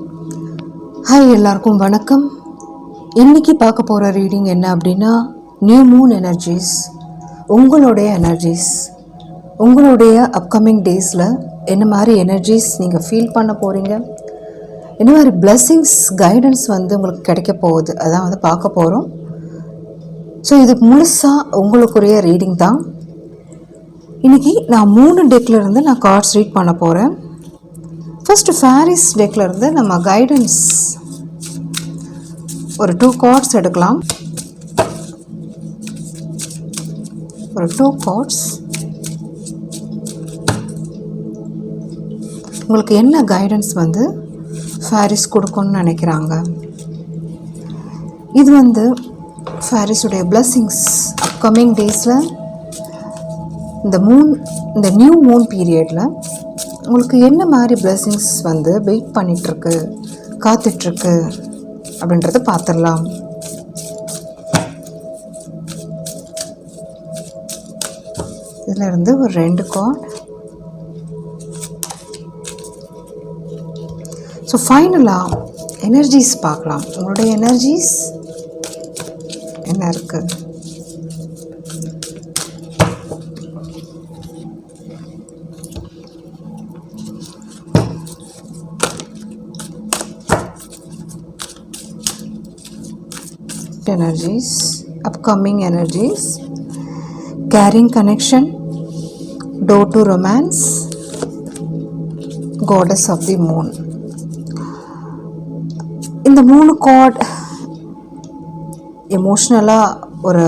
Hi, எல்லாருக்கும் வணக்கம். இன்றைக்கி பார்க்க போகிற ரீடிங் என்ன அப்படின்னா, நியூ மூன் எனர்ஜிஸ். உங்களுடைய அப்கமிங் டேஸில் என்ன மாதிரி எனர்ஜிஸ் நீங்கள் ஃபீல் பண்ண போகிறீங்க, என்ன மாதிரி பிளெஸ்ஸிங்ஸ் கைடன்ஸ் உங்களுக்கு கிடைக்க போகுது, அதான் பார்க்க போகிறோம். ஸோ இது முழுசாக உங்களுக்குரிய ரீடிங் தான். இன்றைக்கி நான் 3 டெக்லேருந்து நான் கார்ட்ஸ் ரீட் பண்ண போகிறேன். ஃபர்ஸ்ட் ஃபேரிஸ் டெக்கில் இருந்து நம்ம கைடன்ஸ் ஒரு 2 கார்ட்ஸ் எடுக்கலாம். ஒரு 2 கார்ட்ஸ் உங்களுக்கு என்ன கைடன்ஸ் ஃபேரிஸ் கொடுக்கணும்னு நினைக்கிறாங்க. இது ஃபேரிஸுடைய பிளெஸ்ஸிங்ஸ் அப்கமிங் டேஸில் இந்த நியூ மூன் பீரியடில் உங்களுக்கு என்ன மாதிரி பிளெஸ்ஸிங்ஸ் வெயிட் பண்ணிகிட்ருக்கு, காத்துட்ருக்கு அப்படின்றத பார்த்துடலாம். இதில் ஒரு 2 கார்டு. ஸோ ஃபைனலாக எனர்ஜிஸ் பார்க்கலாம். உங்களுடைய எனர்ஜிஸ் என்ன இருக்குது? energies, upcoming energies, carrying connection, door to romance, goddess of the moon. இந்த 3 கார்டு எமோஷ்னலாக ஒரு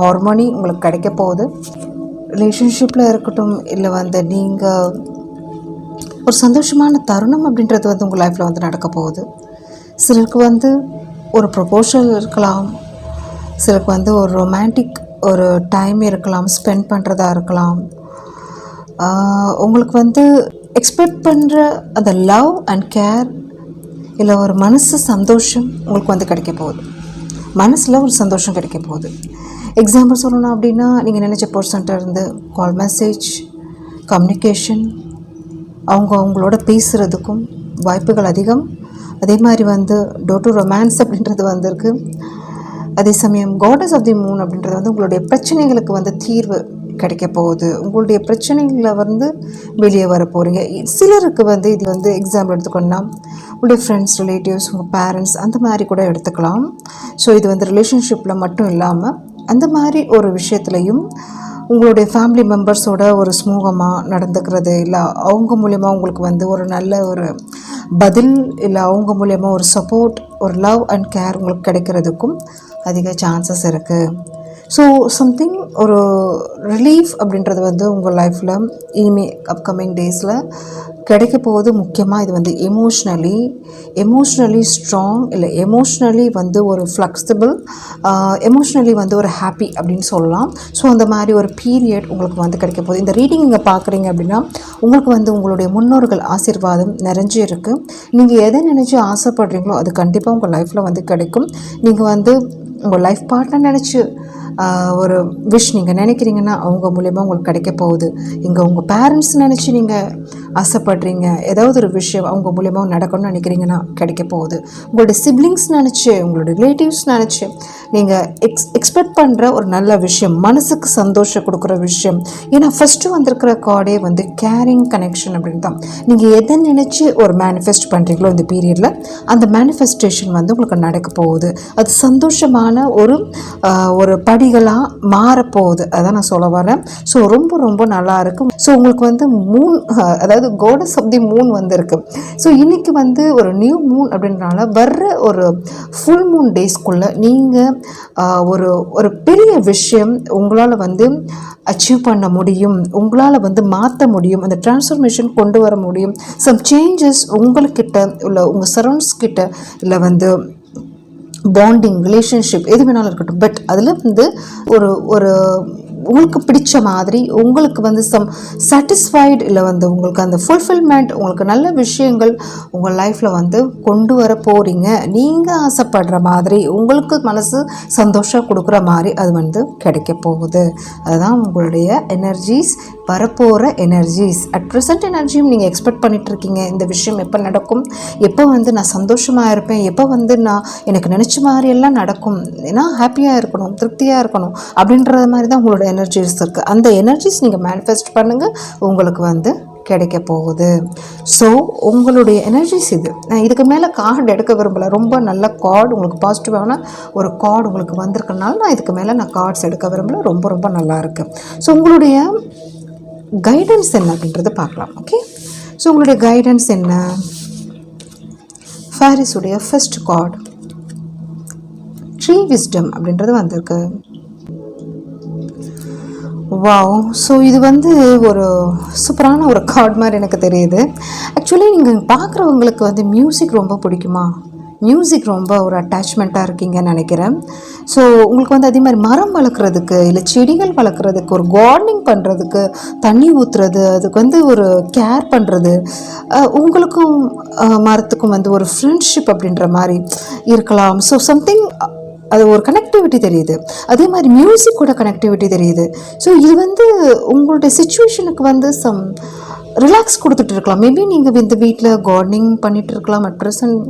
ஹார்மோனி உங்களுக்கு கிடைக்க போகுது. ரிலேஷன்ஷிப்பில் இருக்கட்டும், இல்லை நீங்கள் ஒரு சந்தோஷமான தருணம் அப்படின்றது உங்கள் லைஃப்பில் நடக்க போகுது. சிலருக்கு ஒரு ப்ரொபோசல் இருக்கலாம், சிலருக்கு ஒரு ரொமான்டிக் ஒரு டைம் இருக்கலாம், ஸ்பெண்ட் பண்ணுறதா இருக்கலாம். உங்களுக்கு எக்ஸ்பெக்ட் பண்ணுற அந்த லவ் அண்ட் கேர், இல்லை ஒரு மனசு சந்தோஷம் உங்களுக்கு கிடைக்க போகுது. மனசில் ஒரு சந்தோஷம் கிடைக்க போகுது. எக்ஸாம்பிள் சொல்லணும் அப்படின்னா, நீங்கள் நினச்ச பர்சன்ட்ட இருந்து கால் மெசேஜ், கம்யூனிகேஷன், அவங்களோட பேசுகிறதுக்கும் வாய்ப்புகள் அதிகம். அதே மாதிரி டோர் டு ரொமான்ஸ் அப்படின்றது வந்திருக்கு. அதே சமயம் காடஸ் ஆஃப் தி மூன் அப்படின்றது உங்களுடைய பிரச்சனைகளுக்கு தீர்வு கிடைக்க போகுது. உங்களுடைய பிரச்சனைகளை வெளியே வர போகிறீங்க. சிலருக்கு இது எக்ஸாம்பிள் எடுத்துக்கணும்னா, உங்களுடைய ஃப்ரெண்ட்ஸ், ரிலேட்டிவ்ஸ், உங்கள் பேரண்ட்ஸ் அந்த மாதிரி கூட எடுத்துக்கலாம். ஸோ இது ரிலேஷன்ஷிப்பில் மட்டும் இல்லாமல் அந்த மாதிரி ஒரு விஷயத்துலையும் உங்களுடைய ஃபேமிலி மெம்பர்ஸோட ஒரு சுமூகமாக நடந்துக்கிறது, இல்லை அவங்க மூலயமா உங்களுக்கு ஒரு நல்ல ஒரு பதில், இல்லை அவங்க மூலயமா ஒரு சப்போர்ட், ஒரு லவ் அண்ட் கேர் உங்களுக்கு கிடைக்கிறதுக்கும் அதிக சான்சஸ் இருக்குது. ஸோ சம்திங் ஒரு ரிலீஃப் அப்படின்றது உங்கள் லைஃப்பில் இனிமேல் அப்கமிங் டேஸில் கிடைக்க போகுது. முக்கியமாக இது எமோஷ்னலி ஸ்ட்ராங், இல்லை எமோஷ்னலி ஒரு ஃப்ளெக்சிபிள், எமோஷ்னலி ஒரு ஹாப்பி அப்படின்னு சொல்லலாம். ஸோ அந்த மாதிரி ஒரு பீரியட் உங்களுக்கு கிடைக்க போகுது. இந்த ரீடிங் நீங்கள் பார்க்குறீங்க அப்படின்னா, உங்களுக்கு உங்களுடைய முன்னோர்கள் ஆசீர்வாதம் நிறைஞ்சு இருக்குது. நீங்கள் எதை நினச்சி ஆசைப்படுறீங்களோ அது கண்டிப்பாக உங்கள் லைஃப்பில் கிடைக்கும். நீங்கள் உங்கள் லைஃப் பார்ட்னர் நினச்சி ஒரு விஷ் நீங்கள் நினைக்கிறீங்கன்னா அவங்க மூலயமா உங்களுக்கு கிடைக்க போகுது. இங்கே உங்கள் பேரண்ட்ஸ் நினச்சி நீங்கள் ஆசைப்படுறீங்க, ஏதாவது ஒரு விஷயம் அவங்க மூலயமா நடக்கணும்னு நினைக்கிறீங்கன்னா கிடைக்க போகுது. உங்களுடைய சிப்ளிங்ஸ் நினச்சி, உங்களுடைய ரிலேட்டிவ்ஸ் நினச்சி நீங்கள் எக்ஸ்பெக்ட் பண்ணுற ஒரு நல்ல விஷயம், மனசுக்கு சந்தோஷம் கொடுக்குற விஷயம். ஏன்னா ஃபஸ்ட்டு வந்திருக்கிற கார்டே கேரிங் கனெக்ஷன் அப்படின்னு தான். நீங்கள் எதை நினச்சி ஒரு மேனிஃபெஸ்ட் பண்ணுறீங்களோ இந்த பீரியடில் அந்த மேனிஃபெஸ்டேஷன் உங்களுக்கு நடக்க போகுது. அது சந்தோஷமான ஒரு படிகளாக மாறப்போகுது. அதான் நான் சொல்ல வரேன். ஸோ ரொம்ப ரொம்ப நல்லா இருக்கும். ஸோ உங்களுக்கு மூன், அதாவது கோடஸ் ஆஃப் தி மூன் வந்திருக்கு. ஸோ இன்றைக்கி ஒரு நியூ மூன் அப்படின்றனால வர்ற ஒரு ஃபுல் மூன் டேஸ்க்குள்ளே நீங்கள் ஒரு பெரிய விஷயம் உங்களால் அச்சீவ் பண்ண முடியும், உங்களால் மாற்ற முடியும், அந்த டிரான்ஸ்ஃபர்மேஷன் கொண்டு வர முடியும். சம் சேஞ்சஸ் உங்கள்கிட்ட உள்ள உங்கள் சரௌண்ட்ஸ் கிட்ட, இல்லை பாண்டிங், ரிலேஷன்ஷிப் எது வேணாலும் இருக்கட்டும், பட் அதில் ஒரு உங்களுக்கு பிடிச்ச மாதிரி உங்களுக்கு வந்து சாட்டிஸ்ஃபைடு இல்லை வந்து உங்களுக்கு அந்த ஃபுல்ஃபில்மெண்ட், உங்களுக்கு நல்ல விஷயங்கள் உங்கள் லைஃப்பில் வந்து கொண்டு வர போகிறீங்க. நீங்கள் ஆசைப்படுற மாதிரி உங்களுக்கு மனசு சந்தோஷம் கொடுக்குற மாதிரி அது வந்து கிடைக்க போகுது. அதுதான் உங்களுடைய எனர்ஜிஸ், வரப்போகிற எனர்ஜிஸ். அட் ப்ரெசென்ட் எனர்ஜியும் நீங்கள் எக்ஸ்பெக்ட் பண்ணிகிட்ருக்கீங்க. இந்த விஷயம் எப்போ நடக்கும், எப்போ வந்து நான் சந்தோஷமாக இருப்பேன், எப்போ வந்து நான் எனக்கு நினச்ச மாதிரியெல்லாம் நடக்கும், ஏன்னா ஹாப்பியாக இருக்கணும், திருப்தியாக இருக்கணும் அப்படின்ற மாதிரி தான் உங்களோட எனர்ஜிஸ் இருக்குது. அந்த எனர்ஜிஸ் நீங்கள் மேனிஃபெஸ்ட் பண்ணுங்கள், உங்களுக்கு வந்து கிடைக்க போகுது. ஸோ உங்களுடைய எனர்ஜிஸ் இது. நான் இதுக்கு மேலே கார்டு எடுக்க விரும்பலை. ரொம்ப நல்ல கார்டு, உங்களுக்கு பாசிட்டிவான ஒரு கார்டு உங்களுக்கு வந்திருக்கனால நான் இதுக்கு மேலே கார்ட்ஸ் எடுக்க விரும்பலை. ரொம்ப ரொம்ப நல்லா இருக்குது. ஸோ உங்களுடைய கைடன்ஸ் என்ன அப்படின்றத பார்க்கலாம். ஓகே, ஸோ உங்களுடைய கைடன்ஸ் என்ன? ஃபேரிஸுடைய ஃபர்ஸ்ட் கார்டு ட்ரீ விஸ்டம் அப்படின்றது வந்திருக்கு. வாவ்! ஸோ இது வந்து ஒரு சூப்பரான ஒரு கார்டு மாதிரி எனக்கு தெரியுது. ஆக்சுவலி நீங்கள் பார்க்குறவங்களுக்கு வந்து மியூசிக் ரொம்ப பிடிக்குமா? மியூசிக் ரொம்ப ஒரு அட்டாச்மெண்ட்டாக இருக்கீங்கன்னு நினைக்கிறேன். ஸோ உங்களுக்கு வந்து அதே மாதிரி மரம் வளர்க்குறதுக்கு, இல்லை செடிகள் வளர்க்குறதுக்கு, ஒரு கார்டனிங் பண்ணுறதுக்கு, தண்ணி ஊற்றுறது, அதுக்கு வந்து ஒரு கேர் பண்ணுறது, உங்களுக்கும் மரத்துக்கும் வந்து ஒரு ஃப்ரெண்ட்ஷிப் அப்படின்ற மாதிரி இருக்கலாம். ஸோ சம்திங் அது ஒரு கனெக்டிவிட்டி தெரியுது. அதே மாதிரி மியூசிக்கோட கனெக்டிவிட்டி தெரியுது. ஸோ இது வந்து உங்களுடைய சிச்சுவேஷனுக்கு வந்து ரிலாக்ஸ் கொடுத்துட்டு இருக்கலாம். மேபி நீங்கள் இந்த வீட்டில் கார்டனிங் பண்ணிகிட்டு இருக்கலாம். அட் ப்ரெசன்ட்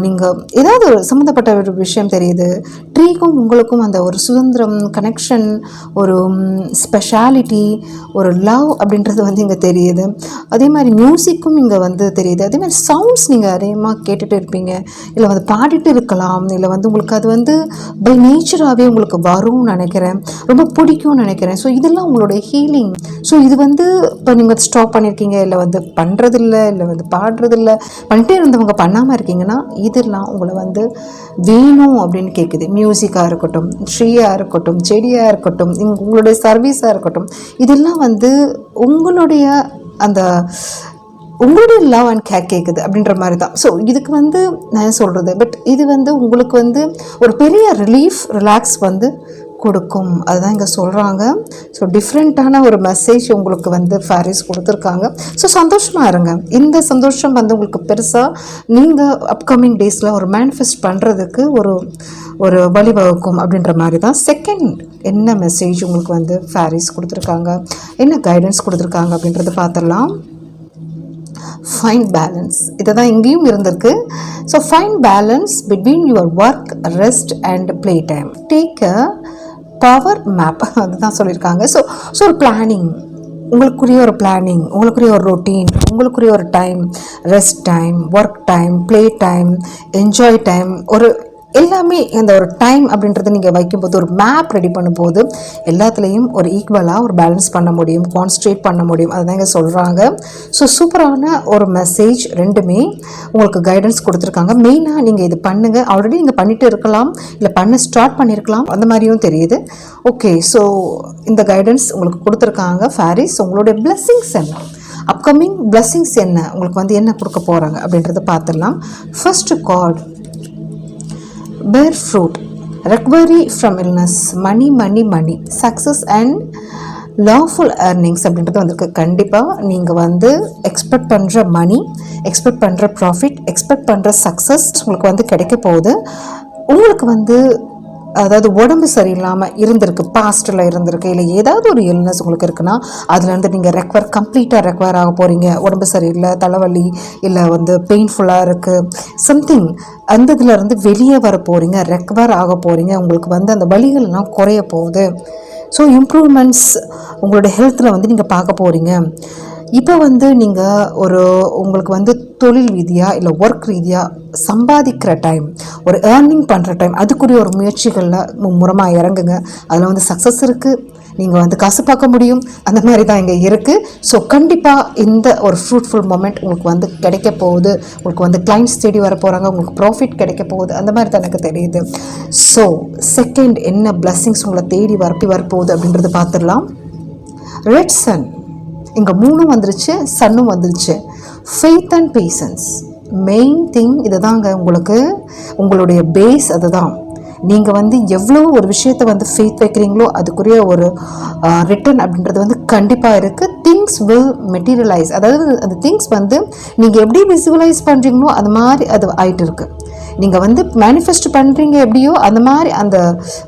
நீங்கள் ஏதாவது ஒரு சம்மந்தப்பட்ட ஒரு விஷயம் தெரியுது. ட்ரீக்கும் உங்களுக்கும் அந்த ஒரு சுதந்திரம், கனெக்ஷன், ஒரு ஸ்பெஷாலிட்டி, ஒரு லவ் அப்படின்றது வந்து இங்கே தெரியுது. அதே மாதிரி மியூசிக்கும் இங்கே வந்து தெரியுது. அதே மாதிரி சவுண்ட்ஸ் நீங்கள் அதிகமாக கேட்டுகிட்டு இருப்பீங்க, இல்லை வந்து பாடிட்டு இருக்கலாம், இல்லை வந்து உங்களுக்கு அது வந்து பை நேச்சராகவே உங்களுக்கு வரும்னு நினைக்கிறேன், ரொம்ப பிடிக்கும்னு நினைக்கிறேன். ஸோ இதெல்லாம் உங்களுடைய ஹீலிங். ஸோ இது வந்து இப்போ நீங்கள் ஸ்டாப் பண்ணியிருக்கீங்க, இல்லை வந்து பண்ணுறதில்ல, இல்லை வந்து பாடுறதில்ல, பண்ணிட்டே இருந்தவங்க பண்ணாமல் இருக்கீங்கன்னா இதெல்லாம் உங்களை வந்து வேணும் அப்படின்னு கேட்குது. மியூசிக்காக இருக்கட்டும், ட்ரீயாக இருக்கட்டும், செடியாக இருக்கட்டும், உங்களுடைய சர்வீஸாக இருக்கட்டும், இதெல்லாம் வந்து உங்களுடைய அந்த உங்களுடைய லவ் அண்ட் கேர் கேட்குது அப்படின்ற மாதிரி தான். ஸோ இதுக்கு வந்து நான் சொல்கிறது, பட் இது வந்து உங்களுக்கு வந்து ஒரு பெரிய ரிலாக்ஸ் வந்து கொடுக்கும். அதுதான் இங்கே சொல்கிறாங்க. ஸோ டிஃப்ரெண்ட்டான ஒரு மெசேஜ் உங்களுக்கு வந்து ஃபேரிஸ் கொடுத்துருக்காங்க. ஸோ சந்தோஷமாக இருங்க. இந்த சந்தோஷம் வந்து உங்களுக்கு பெருசாக நீங்கள் அப்கமிங் டேஸில் ஒரு மேனிஃபெஸ்ட் பண்ணுறதுக்கு ஒரு வழிவகுக்கும் அப்படின்ற மாதிரி தான். செகண்ட் என்ன மெசேஜ் உங்களுக்கு வந்து ஃபேரிஸ் கொடுத்துருக்காங்க, என்ன கைடன்ஸ் கொடுத்துருக்காங்க அப்படின்றத பார்த்துடலாம். ஃபைண்ட் பேலன்ஸ், இதை தான் இங்கேயும் இருந்திருக்கு. So find balance between your work, rest and play time. Take a power map, அதுதான் சொல்லியிருக்காங்க. ஸோ ஒரு பிளானிங், உங்களுக்குரிய ஒரு பிளானிங், உங்களுக்குரிய ஒரு ரொட்டீன், உங்களுக்குரிய ஒரு time, rest time, work time, play time, enjoy time, ஒரு எல்லாமே இந்த ஒரு டைம் அப்படின்றத நீங்கள் வைக்கும்போது, ஒரு மேப் ரெடி பண்ணும்போது எல்லாத்துலேயும் ஒரு ஈக்குவலாக ஒரு பேலன்ஸ் பண்ண முடியும், கான்சன்ட்ரேட் பண்ண முடியும். அதுதான் இங்கே சொல்கிறாங்க. ஸோ சூப்பரான ஒரு மெசேஜ், ரெண்டுமே உங்களுக்கு கைடன்ஸ் கொடுத்துருக்காங்க. மெயினாக நீங்கள் இது பண்ணுங்கள். ஆல்ரெடி நீங்கள் பண்ணிட்டு இருக்கலாம், இல்லை பண்ண ஸ்டார்ட் பண்ணியிருக்கலாம், அந்த மாதிரியும் தெரியுது. ஓகே, ஸோ இந்த கைடன்ஸ் உங்களுக்கு கொடுத்துருக்காங்க ஃபேரிஸ். உங்களுடைய பிளெஸ்ஸிங்ஸ் என்ன, அப்கமிங் பிளெஸ்ஸிங்ஸ் என்ன, உங்களுக்கு வந்து என்ன கொடுக்க போகிறாங்க அப்படின்றத பார்த்துடலாம். First card bear fruit, recovery from illness, money, success and lawful earnings அப்படின்றது வந்திருக்கு. கண்டிப்பாக நீங்கள் வந்து எக்ஸ்பெக்ட் பண்ணுற மணி, எக்ஸ்பெக்ட் பண்ணுற ப்ராஃபிட், எக்ஸ்பெக்ட் பண்ணுற சக்ஸஸ் உங்களுக்கு வந்து கிடைக்க போகுது. உங்களுக்கு வந்து அதாவது உடம்பு சரியில்லாமல் இருந்திருக்கு, பாஸ்ட்டில் இருந்திருக்கு, இல்லை ஏதாவது ஒரு இல்னஸ் உங்களுக்கு இருக்குன்னா அதுலேருந்து நீங்கள் கம்ப்ளீட்டாக ரெக்கவர் ஆக போகிறீங்க. உடம்பு சரியில்லை, தலைவலி, இல்லை வந்து பெயின்ஃபுல்லாக இருக்குது, சம்திங், அந்த இதுலேருந்து வெளியே வர போகிறீங்க, ரெக்கவர் ஆக போகிறீங்க. உங்களுக்கு வந்து அந்த வலிகள்லாம் குறைய போகுது. ஸோ இம்ப்ரூவ்மெண்ட்ஸ் உங்களோட ஹெல்த்தில் வந்து நீங்கள் பார்க்க போகிறீங்க. இப்போ வந்து நீங்கள் உங்களுக்கு வந்து தொழில் ரீதியாக இல்லை ஒர்க் ரீதியாக சம்பாதிக்கிற டைம், ஒரு ஏர்னிங் பண்ணுற டைம், அதுக்குரிய ஒரு முயற்சிகளில் மும்முரமாக இறங்குங்க. அதில் வந்து சக்ஸஸ் இருக்குது, நீங்கள் வந்து காசு பார்க்க முடியும், அந்த மாதிரி தான் இங்கே இருக்குது. ஸோ கண்டிப்பாக இந்த ஒரு ஃப்ரூட்ஃபுல் மொமெண்ட் உங்களுக்கு வந்து கிடைக்க போகுது. உங்களுக்கு வந்து கிளைண்ட்ஸ் தேடி வர போகிறாங்க, உங்களுக்கு ப்ராஃபிட் கிடைக்க போகுது, அந்த மாதிரி தான் எனக்கு தெரியுது. ஸோ செகண்ட் என்ன பிளெஸ்ஸிங்ஸ் உங்களை தேடி வரப்போகுது அப்படின்றத பார்த்துடலாம். ரெட் சன், இங்கே 3 வந்துருச்சு, சன்னும் வந்துருச்சு. Faith and patience, main thing இது தாங்க. உங்களுடைய பேஸ் அதுதான். நீங்கள் வந்து எவ்வளோ ஒரு விஷயத்தை வந்து ஃபெய்த் வைக்கிறீங்களோ அதுக்குரிய ஒரு ரிட்டர்ன் அப்படின்றது வந்து கண்டிப்பாக இருக்குது. திங்ஸ் வில் மெட்டீரியலைஸ், அதாவது அந்த திங்ஸ் வந்து நீங்கள் எப்படி விசுவலைஸ் பண்ணுறீங்களோ அது மாதிரி அது ஆகிட்டு இருக்குது. நீங்கள் வந்து மேனிஃபெஸ்ட் பண்ணுறீங்க எப்படியோ அந்த மாதிரி அந்த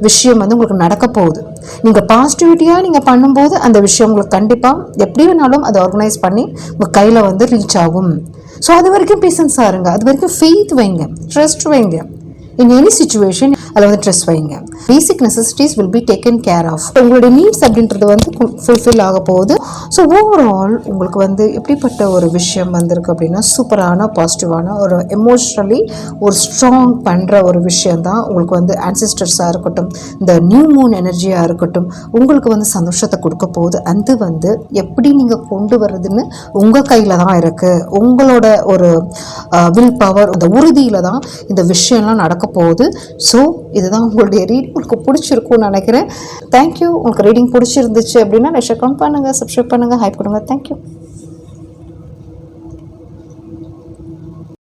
விஷயம் வந்து உங்களுக்கு நடக்க போகுது. நீங்கள் பாசிட்டிவிட்டியாக நீங்கள் பண்ணும்போது அந்த விஷயம் உங்களுக்கு கண்டிப்பாக எப்படி வேணாலும் அதை ஆர்கனைஸ் பண்ணி உங்கள் கையில் வந்து ரீச் ஆகும். ஸோ அது வரைக்கும் பேஷன்ஸாக இருங்க, அது வரைக்கும் ஃபெய்த் வைங்க, ட்ரஸ்ட் வைங்க. இன் எனி சிச்சுவேஷன் அதில் வந்து ட்ரெஸ் வைங்க. Basic necessities will be taken care of. உங்களுடைய நீட்ஸ் அப்படின்றது வந்து ஃபுல்ஃபில் ஆக போகுது. ஸோ ஓவரால் உங்களுக்கு வந்து எப்படிப்பட்ட ஒரு விஷயம் வந்திருக்கு அப்படின்னா, சூப்பரான பாசிட்டிவான ஒரு எமோஷ்னலி ஒரு ஸ்ட்ராங் பண்ணுற ஒரு விஷயந்தான் உங்களுக்கு வந்து ஆன்சிஸ்டர்ஸாக இருக்கட்டும், இந்த நியூ மூன் எனர்ஜியாக இருக்கட்டும், உங்களுக்கு வந்து சந்தோஷத்தை கொடுக்க போகுது. அது வந்து எப்படி நீங்கள் கொண்டு வர்றதுன்னு உங்கள் கையில் தான் இருக்குது. உங்களோட ஒரு வில் பவர், இந்த உறுதியில் தான் இந்த விஷயம்லாம் நடக்க போகுது. ஸோ இதுதான் உங்களுடைய ரீடிங். உங்களுக்கு பிடிச்சிருக்கும்னு நினைக்கிறேன். தேங்க்யூ. உங்களுக்கு ரீடிங் பிடிச்சிருந்துச்சு அப்படின்னா லைக், கமெண்ட் பண்ணுங்கள், சப்ஸ்கிரைப் பண்ணுங்கள், ஹைப் கொடுங்க. தேங்க்யூ.